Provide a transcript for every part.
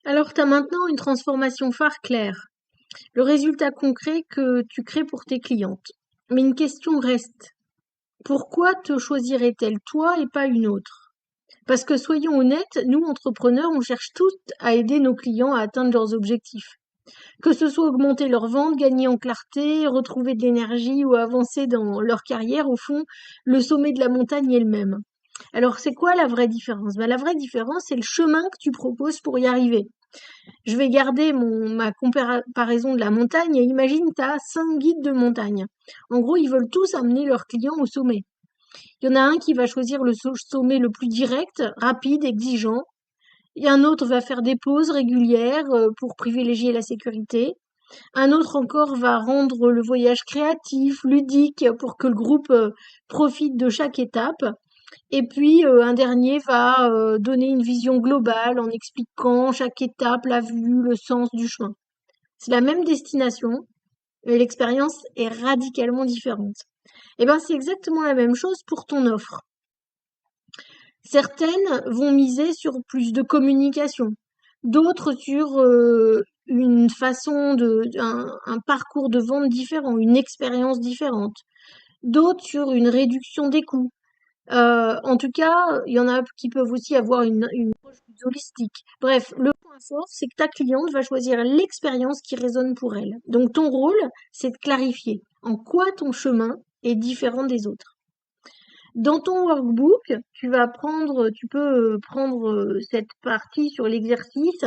Alors, tu as maintenant une transformation phare claire, le résultat concret que tu crées pour tes clientes. Mais une question reste. Pourquoi te choisirait-elle toi et pas une autre? Parce que soyons honnêtes, nous, entrepreneurs, on cherche tous à aider nos clients à atteindre leurs objectifs. Que ce soit augmenter leurs ventes, gagner en clarté, retrouver de l'énergie ou avancer dans leur carrière, au fond, le sommet de la montagne est le même. Alors, c'est quoi la vraie différence? La vraie différence, c'est le chemin que tu proposes pour y arriver. Je vais garder ma comparaison de la montagne et imagine, tu as 5 guides de montagne. En gros, ils veulent tous amener leurs clients au sommet. Il y en a un qui va choisir le sommet le plus direct, rapide, exigeant. Et un autre va faire des pauses régulières pour privilégier la sécurité. Un autre encore va rendre le voyage créatif, ludique, pour que le groupe profite de chaque étape. Et puis un dernier va donner une vision globale en expliquant chaque étape, la vue, le sens du chemin. C'est la même destination, mais l'expérience est radicalement différente. Et ben c'est exactement la même chose pour ton offre. Certaines vont miser sur plus de communication, d'autres sur une façon un parcours de vente différent, une expérience différente, d'autres sur une réduction des coûts. En tout cas, il y en a qui peuvent aussi avoir une approche plus holistique. Bref, le point fort, c'est que ta cliente va choisir l'expérience qui résonne pour elle. Donc ton rôle, c'est de clarifier en quoi ton chemin est différent des autres. Dans ton workbook, tu peux prendre cette partie sur l'exercice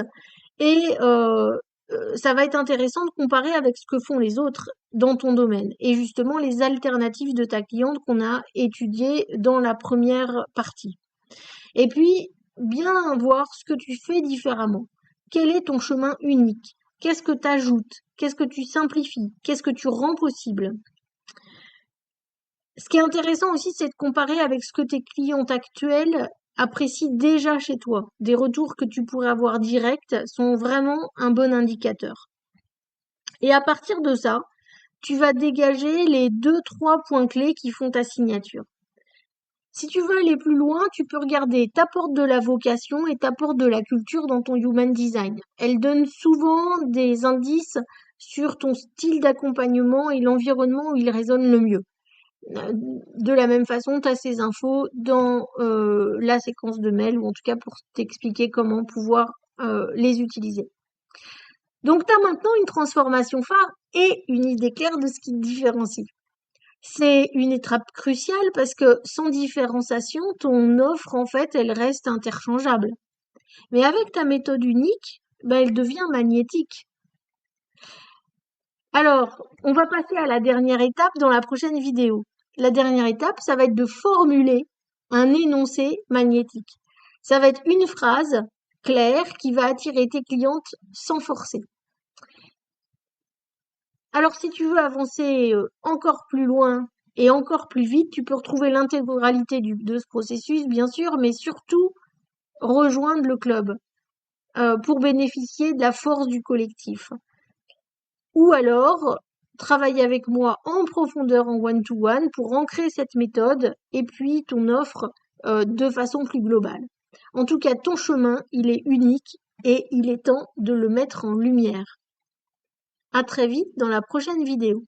et ça va être intéressant de comparer avec ce que font les autres dans ton domaine et justement les alternatives de ta cliente qu'on a étudiées dans la première partie. Et puis, bien voir ce que tu fais différemment. Quel est ton chemin unique? Qu'est-ce que tu ajoutes? Qu'est-ce que tu simplifies? Qu'est-ce que tu rends possible? Ce qui est intéressant aussi, c'est de comparer avec ce que tes clientes actuelles apprécient déjà chez toi. Des retours que tu pourrais avoir directs sont vraiment un bon indicateur. Et à partir de ça, tu vas dégager les 2, 3 points clés qui font ta signature. Si tu veux aller plus loin, tu peux regarder t'apportes de la vocation et t'apportes de la culture dans ton human design. Elles donnent souvent des indices sur ton style d'accompagnement et l'environnement où il résonne le mieux. De la même façon, tu as ces infos dans la séquence de mail ou en tout cas pour t'expliquer comment pouvoir les utiliser. Donc, tu as maintenant une transformation phare et une idée claire de ce qui te différencie. C'est une étape cruciale parce que sans différenciation, ton offre, en fait, elle reste interchangeable. Mais avec ta méthode unique, elle devient magnétique. Alors, on va passer à la dernière étape dans la prochaine vidéo. La dernière étape, ça va être de formuler un énoncé magnétique. Ça va être une phrase claire qui va attirer tes clientes sans forcer. Alors, si tu veux avancer encore plus loin et encore plus vite, tu peux retrouver l'intégralité de ce processus, bien sûr, mais surtout rejoindre le club pour bénéficier de la force du collectif. Ou alors, travailler avec moi en profondeur en one-to-one pour ancrer cette méthode et puis ton offre de façon plus globale. En tout cas, ton chemin, il est unique et il est temps de le mettre en lumière. À très vite dans la prochaine vidéo.